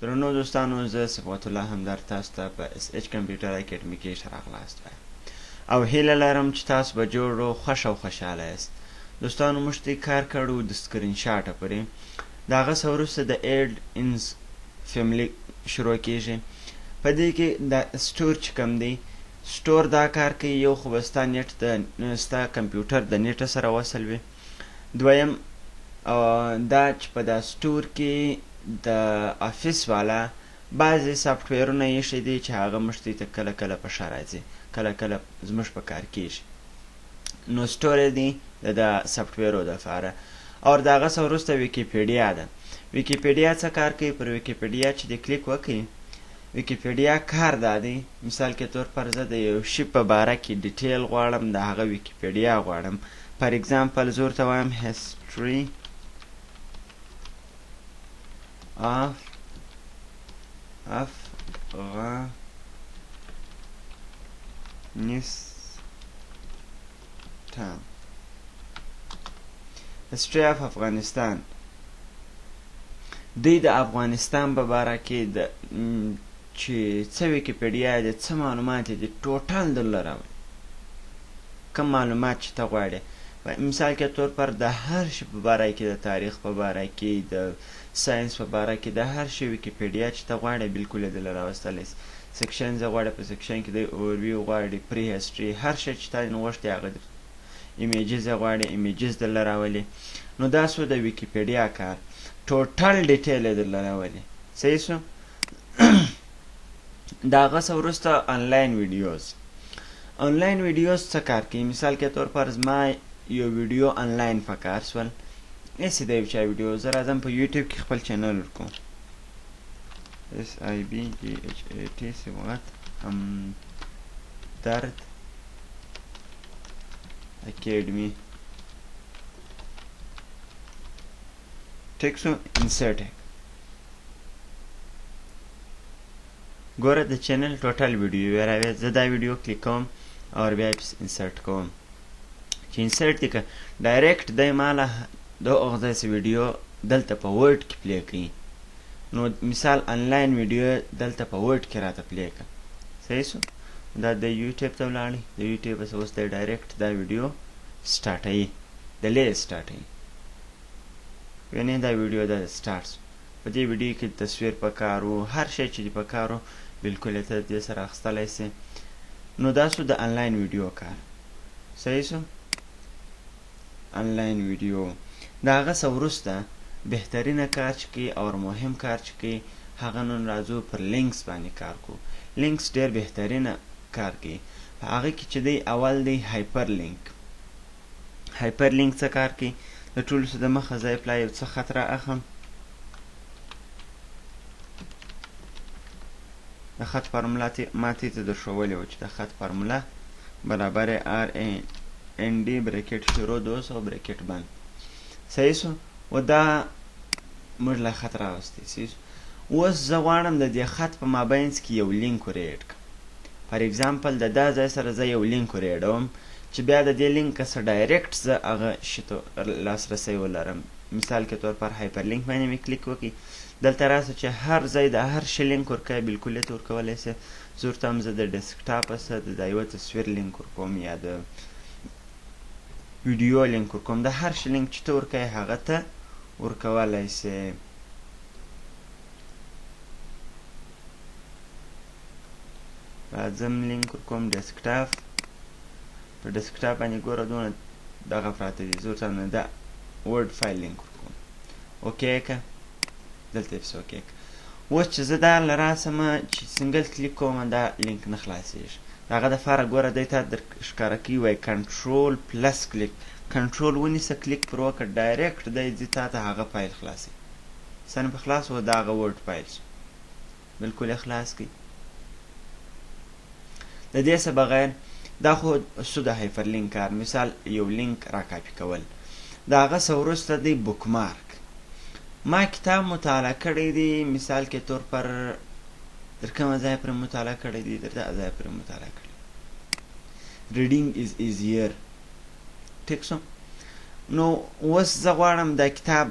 درنو دوستانو، زه صبغت الله همدرد تاسو ته په اس ایچ کمپیوټر اکیډمي کې ښه راغلاست وایم او هیله لرم چې تاسو به جوړ او خوښ او خوشحاله یاست. دوستانو، موږ ته کار کړو د سکرین شاټه پورې. د هغه څه وروسته د ایډ انز فیملی شروع کیږي. په دې کې د سټور چې کوم دی، سټور دا کار کوي، یو خو به ستا نیټ ستا کمپیوټر د نیټ سره وصل وي. دویم دا چې په دا سټور کې د افیس والا بعضې سافټویرونه ایښي دي چې هغه موږ ته کله کله په ښه راځي، کله کله زموږ په کار کېږي. نو سټور دی د سافټویرو دپاره. او د هغه څه وروسته ویکیپیډیا ده. ویکیپیډیا څه کار کوي؟ پر ویکیپیډیا چې د کلیک وکړي، ویکیپیډیا کار دا دی، مثال کې طور پر زه د یو شي په باره کې ډیټیل غواړم، د هغه ویکیپیډیا غواړم. پر اګزامپل زه ورته وایم هسټري of Afghanistan. History of Afghanistan. دوی د افغانستان په باره کې د چې څه ویکیپیډیا دي، څه معلومات دي، ټوټل درله راوړي. کوم معلومات چې ته غواړې، مثال کې طور پر د هر شي په باره کې، د تاریخ په باره کې، د ساینس په باره کې، د هر شي ویکیپیډیا چې ته غواړې بالکل یې درله راوستلی سي. سیکشن زه غواړې، په سیکشن کې د اوورویو غواړې، پری هسټري، هر شی چې تا نغوښتې هغه در. ایمیجز یې غواړې، ایمیجز درله راولي. نو دا سو د ویکیپیډیا کار، ټوټل ډیټیل یې درله راولي. صحیح سو؟ د هغه څه وروسته آنلاین ویډیوز. آنلاین ویډیوز څه کار کوي؟ مثال کې طور پر زما یو ویډیو آنلاین پکار سول، ایسې د یو چا ویډیو، زه راځم په یوټیوب کې خپل چینل ورکوم، SIBGHAT صبغت همدرد اکیډمي. ټیک سو، انسرټ ګوره د چینل ټوټل ویډیو یې راوي. زه دا ویډیو کلیک کوم او بیا یې انسرټ کوم. چې انسرټ دی که ډایرکټ دی ماله د هغه ځای څه ویډیو دلته په ورډ کې پلی کوي. نو مثال آنلاین ویډیو دلته په ورډ کې راته پلی کړه. صحیح سو؟ دا د یوټیوب ته ولاړی، د یوټیوب څه اوس دی ډایرکټ دا ویډیو سټارټوي، د لې سټارټوي. وینې دا ویډیو دا سټارټ سو. په دې ویډیو کې تصویر پکار و، هر شی چې پکار و بالکل یې ته دې سره اخیستلی سې. نو دا سو د آنلاین ویډیو کار. صحیح سو؟ آنلاین ویډیو د هغه څه وروسته بهترینه کار چې کوي او مهم کار چې کوي، هغه نن راځو پر لینکس باندې کار کوو. لینکس ډېر بهترینه کار کوي. په هغه کې چې دی اول دی هایپر لینک. هایپر لینک څه کار کوي؟ د ټولو څه د مخه زه یې پلا یو څه خط را اخلم، د خط فارمولا ما ته در ښولې وه چې د خط فارمولا برابر RND بریکټ شروع 200 بریکټ بند. صحیح سو؟ و دا موږ له خط راوستی. صحیح سو؟ اوس زه غواړم د دې خط په مابینځ کې یو لینک ور ایډ کړم. فار اګزامپل د دا ځای سره زه یو لینک ور ایډوم چې بیا د دې لینک څخه ډایرکټ زه هغه شي ته لاسرسی ولرم. مثال کې طور پر هایپر لینک باندې مې کلیک وکړي، دلته راسه چې هر ځای د هر شي لینک ورکوي، بالکل یې ته ورکولی سې. زه ورته هم زه د ډیسکټاپ څخه د یوه تصویر لینک ورکوم یا د ویډیو لینک ورکوم. د هر شي لینک چې ته ورکوي هغه ته ورکولی سې. راځم لینک ورکوم ډیسکټاپ. په ډیسکټاپ باندې ګوره دونه دغه پراته دي، زه ورته د ورډ فایل لینک ورکوم. اوکې که دلته یې پسې اوکې که. اوس چې زه دا له راسمه چې سنګل کلیک کوم دا لینک نه خلاصېږي. د هغه دپاره ګوره دی تا در ښکاره کوي، وایي کنټرول پلس کلیک. کنټرول ونیسه، کلیک پر وکړه، ډایرکټ دی ځي تا ته هغه فایل خلاصوي. څنګه په خلاص و؟ د هغه ورډ فایل شو، بالکل یې خلاص کړي. د دې څه بغیر دا خو سو د هایپر لینک کار. مثال یو لینک را کاپي کول. د هغه څه وروسته دی بوکمارک. ما کتاب مطالعه کړی دی، مثال کې طور پر در کومه ځای پرې مطالعه کړی دی، در دغه ځای پرې مطالعه کړی. ریډینګ از ایزیر. ټیک سو؟ نو اوس زه غواړم دا کتاب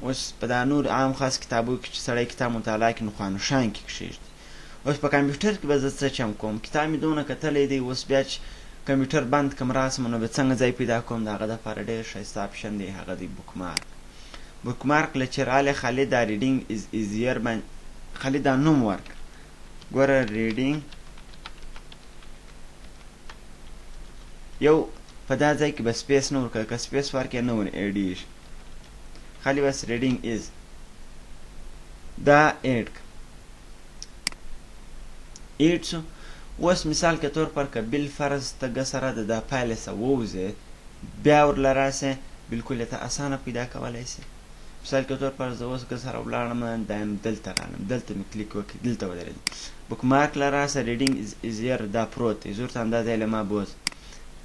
اوس په دا نور عام خاص کتابو کې چې سړی کتاب مطالعه کوي نو خوانوشان کې کښېږدي. اوس په کمپیوټر کې به زه څه چم کوم، کتاب مې دونه کتلی دی، اوس بیا چې کمپیوټر بند کړم راسم نو به څنګه ځای پیدا کوم؟ د هغه دپاره ډېر ښایسته اپشن دی، هغه دی بوکمارک. بوکمارک له چې رالی خالد دا ریډینګ از ایزیر باندې خالد دا نوم ورکړه. ګوره ریډینګ یو په دا ځای کې به سپیس نه ورکړه، که سپیس ورکړې نه ور ایډېږي، خالي بس ریډینګ از دا ایډ ایډ شو. اوس مثال کے طور پر که بالفرض ته ګه سره د دا پایلې څه ووځې بیا ورله راسې بالکل یې ته اسانه پیدا کولی سې. مثال کے طور پر زه اوس ګه سره ولاړم دا یم دلته رالم، دلته مې کلیک وکړي، دلته ودرېدم. بوکمارک له راسه ریډینګ از ایزیر دا پروت دی، زه ورته همدا ځای له ما بوځ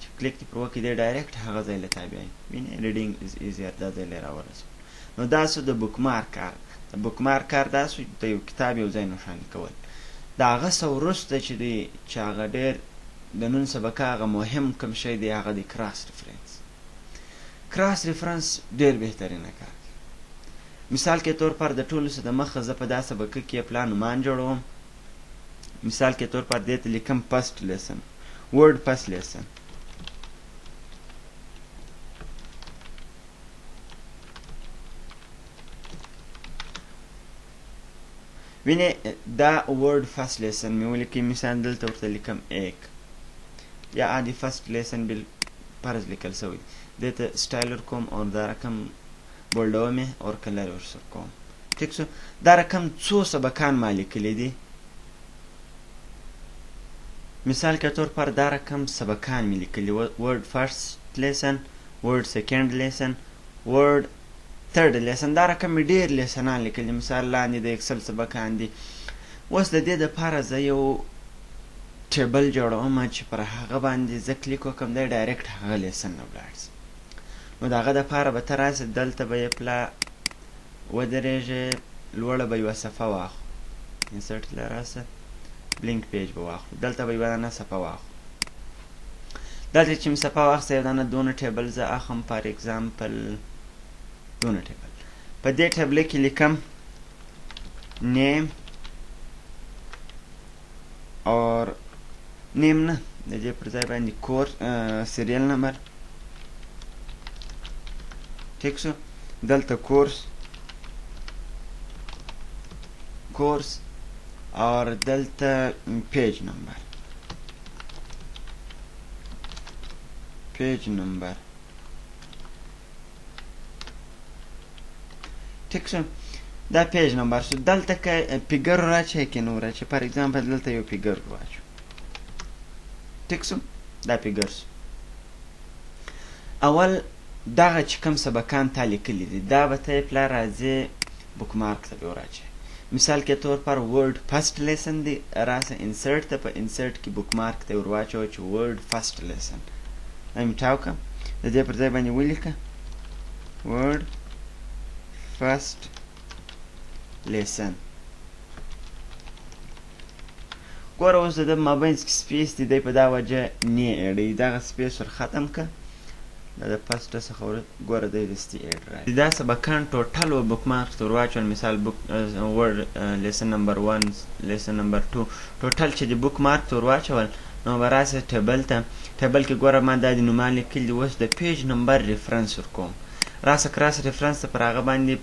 چې کلیک دې پر وکړي دی ډایرکټ هغه ځای له تابعوي. وینې ریډینګ از ایزیر دا ځای له راورسول. نو دا سو د بوکمارک کار. د بوکمارک کار دا سو د یو کتاب یو ځای نښاني کول. د هغه څه وروسته چې دی چې هغه ډېر د نن سبقه هغه مهم کوم شی دی هغه دی کراس ریفرنس. کراس ریفرنس ډېر بهترینه کار دی. مثال کے طور پر د ټولو څه د مخه زه په دا سبقه کې پلان عنوان جوړوم. مثال کے طور پر دې ته لیکم پسټ لیسن، ورډ پسټ لیسن. وینې دا ورډ فرست لیسن مې ولیکئ، مثال دلته ورته لیکم ایک یا عادي فرست لیسن بالفرض لیکل شوی. دې ته سټایل ورکوم او دا رقم بولډوم یې اور کلر ورسره کوم. ټیک شو. دا رقم څو سبقان ما لیکلی دي. مثال کے طور پر دا رقم سبقان مې لیکلي، ورډ فرست لیسن، ورډ سیکنډ لیسن، ورډ تھرډ لیسن. دا رقم مې ډېر لیسنان لیکلي، مثال لاندې د اکسل سبقان دي. اوس د دې دپاره زه یو ټیبل جوړوم چې پر هغه باندې زه کلیک وکړم دی ډایرکټ هغه لیسن نه ولاړ شي. نو د هغه دپاره به ته راسې دلته به یې پله ودرېږې، لوړه به یوه صفحه واخلو، انسرټ له راسه بلینک پیج به واخلو، دلته به یوه دانه صفحه واخلو. دلته چې مې صفحه واخسته یو دانه دونه ټیبل زه اخلم، فار اګزامپل دونه ټیبل. په دې ټیبله کې لیکم نیم اور نیم نه د دې پر ځای باندې کورس سیریل نمبر. ٹھیک شو. دلته کورس اور دلته پیج نمبر ٹھیک شو. دا پیج نمبر شو. دلته که فیګر راچی که نه راچی، فار ایگزامپل دلته یو فیګر واچو. ټیک شو. دا فیګر شو. اول دغه چې کوم سبقان تا لیکلي دي دا به ته یې پله راځې بوکمارک ته به وراچی. مثال کے طور پر ورډ فرست لیسن دی، راسه انسرټ ته په انسرټ کې بوکمارک ته ور واچوه چې ورډ فرست لیسن. دا مې ټاو کړه، د دې پر ځای باندې ولیکه ورډ فرست لیسن. ګوره اوس د ده مابینځ کې سپیس دی، دی په دا وجه نه ایډوي، دغه سپیس ور ختم که دا د فسټه څخه ګوره دی دستي ایډ راځي. دا سبقان ټوټل و بوکمارک ته ور واچول، مثال ورډ لیسن نمبر 1 لیسن نمبر 2 ټوټل چې د بوکمارک ته ور واچول نو به راسه ټیبل ته. ټیبل کې ګوره ما دا د نومان لیکلي، اوس د پیج نمبر ریفرنس ورکوم. راسه کراس ریفرنس ته پر هغه باندې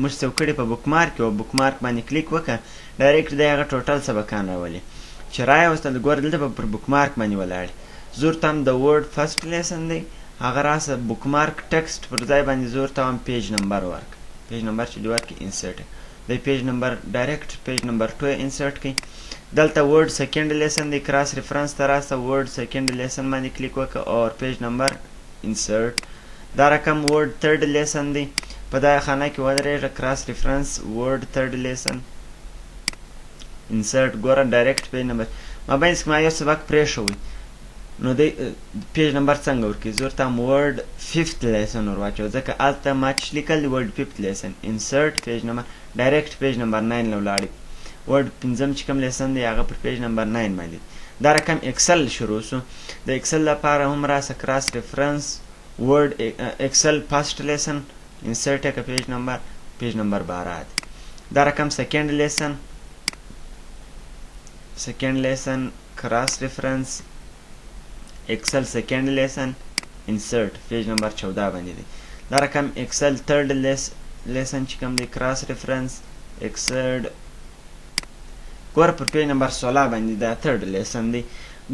موږ سیو کړي په بوکمارک او بوکمارک باندې کلیک وکړه ډایرکټ دی هغه ټوټل سبقان راولي. چې راوستل ګوره دلته به پر بوکمارک باندې ولاړ. زه ورته هم د ورډ فرست لیسن دی هغه راسه بوکمارک ټکسټ پر ځای باندې زه ورته هم پیج نمبر ورکړه. پیج نمبر چې دې ورکړي انسرټ دی پیج نمبر ډایرکټ پیج نمبر 2 انسرټ کړئ. دلته ورډ سیکنډ لیسن دی، کراس ریفرنس ته راسه ورډ سیکنډ لیسن باندې کلیک وکړه اور پیج نمبر انسرټ. دا رقم ورډ تھرډ لیسن دی، په دا خانه کې ودرېږه کراس ریفرنس ورډ تھرډ لیسن انسرټ. ګوره ډایرکټ پیج نمبر مابینځ کې ما یو سبق پرېښوی نو دی پیج نمبر څنګه ورکړي؟ زه ورته هم ورډ ففت لیسن ور واچوه ځکه هلته ما چې لیکل دی ورډ ففت لیسن انسرټ پیج نمبر ډایرکټ پیج نمبر 9 له ولاړې. ورډ پنځم چې کوم لیسن دی هغه پر پیج نمبر 9 باندې. دا رقم اکسل شروع سو. د اکسل لپاره هم راسه کراس ریفرنس ورډ اکسل فرست لیسن انسرټ یې که پیج نمبر پیج نمبر 12 دی. دا رقم سیکنډ لیسن کراس ریفرنس ایکسل سیکنډ لیسن انسرټ پیج نمبر 14 باندې دی. دا رقم ایکسل تھرډ لیسن چې کوم دی کراس ریفرنس ایکسل ګوره پر پیج نمبر 16 باندې دا تھرډ لیسن دی.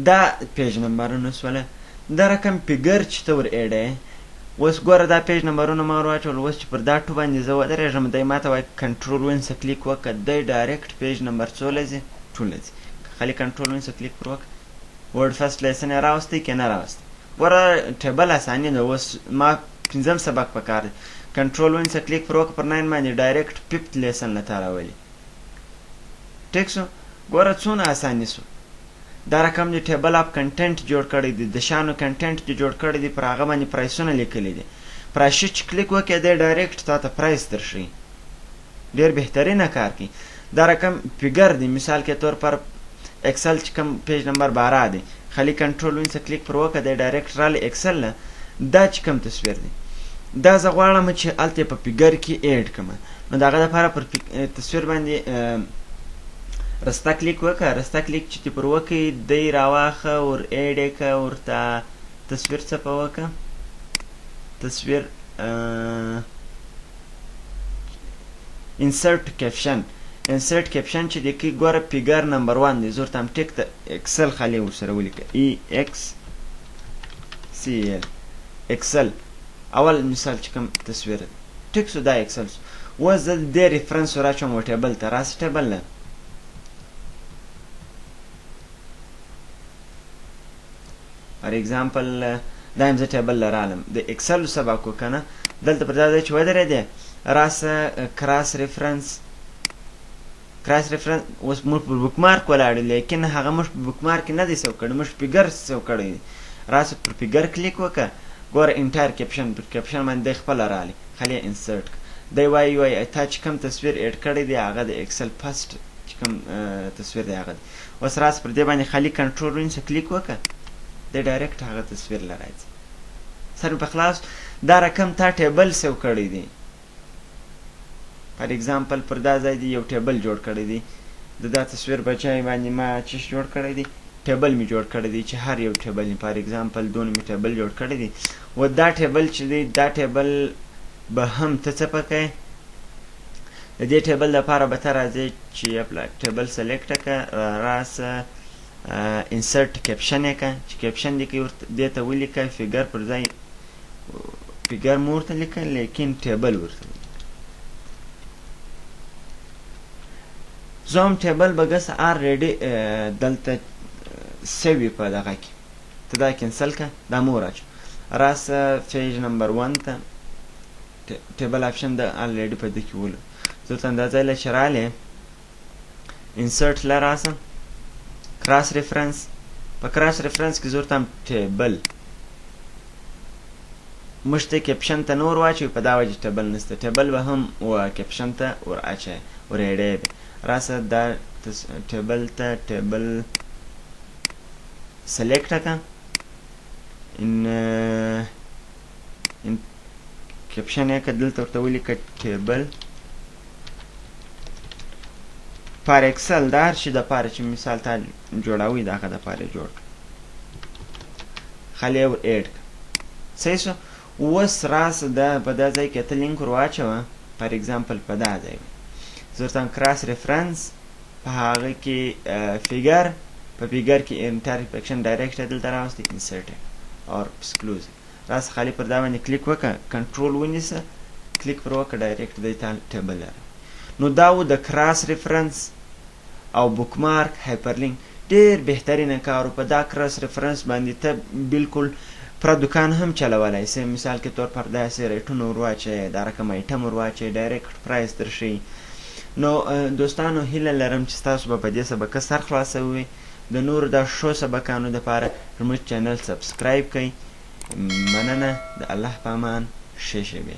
دا پیج نمبرونه سوله. دا رقم فیګر چې ته ور ایډی اوس ګوره دا پیج نمبرونه ما ور واچول. اوس چې پر دا ټو باندې زه ودرېږم دی ما ته وایي کنټرول ونسه کلیک وکړه دی ډایرکټ پیج نمبر څوله ځي 2 ځي. خالي کنټرول ونسه کلیک پر وکړه ورډ فرست لیسن یې راوستی که نه راوستی. ګوره ټیبل اساني ده. اوس ما 5م سبق په کار دی. کنټرول ونسه کلیک پر وکړه پر 9 باندې ډایرکټ 5th لیسن له تا راولي. ټیک سو. ګوره څونه اساني سو. دا رقم دی ټیبل اف کنټنټ جوړ کړی دی. د شانو کنټنټ چې جوړ کړی دی پر هغه باندې پرایسونه لیکلي دي. پرایس چې کلیک وکړې دی ډایرکټ تا ته پرایس درښي. ډېر بهترینه کار کوي. دا رقم فیګر دی. مثال کې طور پر ایکسل چې کوم پیج نمبر 12 دی خالي کنټرول ونسه کلیک پر وکړه دی ډایرکټ رالی ایکسل نه. دا چې کوم تصویر دی دا زه غواړم چې هلته په فیګر کې ایډ کړم. نو د هغه دپاره پر تصویر باندې رسته کلیک وکړه. رسته کلیک چې دې پر وکړي دی راواخه ور ایډ یې کړه ورته تصویر څپه وکړه. تصویر انسرټ کیپشن انسرټ کیپشن چې دی کې ګوره فیګر نمبر 1 دی. زه ورته هم ټیک ته ایکسل خالي ورسره ولیکه EXCL ایکسل اول مثال چې کوم تصویر دی. ټیک سو دا ایکسل سو. اوس زه د دې ریفرنس ور اچوم و ټیبل ته. راسه ټیبل نه فار ایگزامپل دا یم زه ټیبل له رالم د ایکسل سبق وکنه. دلته پر دا دی چې ودرېدی راسه کراس ریفرنس اوس موږ په بوکمارک ولاړو لیکن هغه موږ په بوکمارک کې نه دی سیو کړی. موږ فیګر سیو کړی دی. راسه پر فیګر کلیک وکړه ګوره انټایر کیپشن پر کیپشن باندې دی خپله رالی خالي انسرټ دی وایي تا چې کوم تصویر ایډ کړی دی هغه د ایکسل فسټ چې کوم تصویر دی هغه دی. اوس راسه پر دې باندې خالي کنټرول ونسه کلیک وکړه دی ډایرکټ هغه تصویر له راځي. سر په خلاص. دا رقم تا ټیبل سیو کړی دی. فار ایگزامپل پر دا ځای دی یو ټیبل جوړ کړی دی. د دا تصویر په چای باندې ما چیش جوړ کړی دی ټیبل می جوړ کړی دی چې هر یو ټیبل فار ایگزامپل دونه می ټیبل جوړ کړی دی. و دا ټیبل چې دی دا ټیبل به هم ته څه پکې د دې ټیبل لپاره به ته راځې چې ټیبل سلیکټ کړه راسه انسرټ کیپشن یې کړه چې کیپشن دې کې دې ته ولیکه فیګر پر ځای فیګر مو ورته لیکه لیکن ټیبل ورته زه هم ټیبل به ګس آلریډي دلته سوي په دغه کې ته دا کینسل کړه دا مو راچو راسه پیج نمبر 1 ته ټیبل آپشن د آلریډي په دې کې ولو زه ورته اندازه له چې رالی انسرټ له راسه کراس ریفرنس په کراس ریفرنس کې زه ورته هم ټیبل موږ ته کیپشن ته نه ور واچوي په دا وجه ټیبل نشته. ټیبل به هم و کیپشن ته ور اچوي ور ایډی به راسه دا ټیبل ته ټیبل سلیکټ کړه ان کیپشن یې کړه دلته ورته ولیکه ټیبل فار ایکسل دا هر شي دپاره چې مثال تا جوړوي د هغه دپاره جوړ کړه خالي ور ایډ کړه. صحیح سو. اوس راسه دا په دا ځای کې ته لینک ور واچوه فار ایگزامپل په دا ځای زه ورته کراس ریفرنس په هغه کې فیګر په فیګر کې انټر فیکشن ډایرکټ دلته راوستي انسرټ اور ایکسکلوز راسه خالي پر دا باندې کلیک وکړه کنټرول ونیسه کلیک پر وکړه ډایرکټ دی تا ټیبل لري. نو دا و د کراس ریفرنس او بوکمارک هایپرلینک ډېر بهترینه کار و. په دا کراس ریفرنس باندې ته بالکل پر دکان هم چلولی سې. مثال کې طور پر داسې ریټونه ور واچوې دا رقم ایټم ور واچوې ډایرکټ پرایس درښیي. نو دوستانو هیله لرم چې ستاسو به په دې سبقه سر خلاصوي. د نورو دا ښو سبقانو دپاره زموږ چینل سبسکرایب کړئ. مننه. د الله په امان ښې شېبې.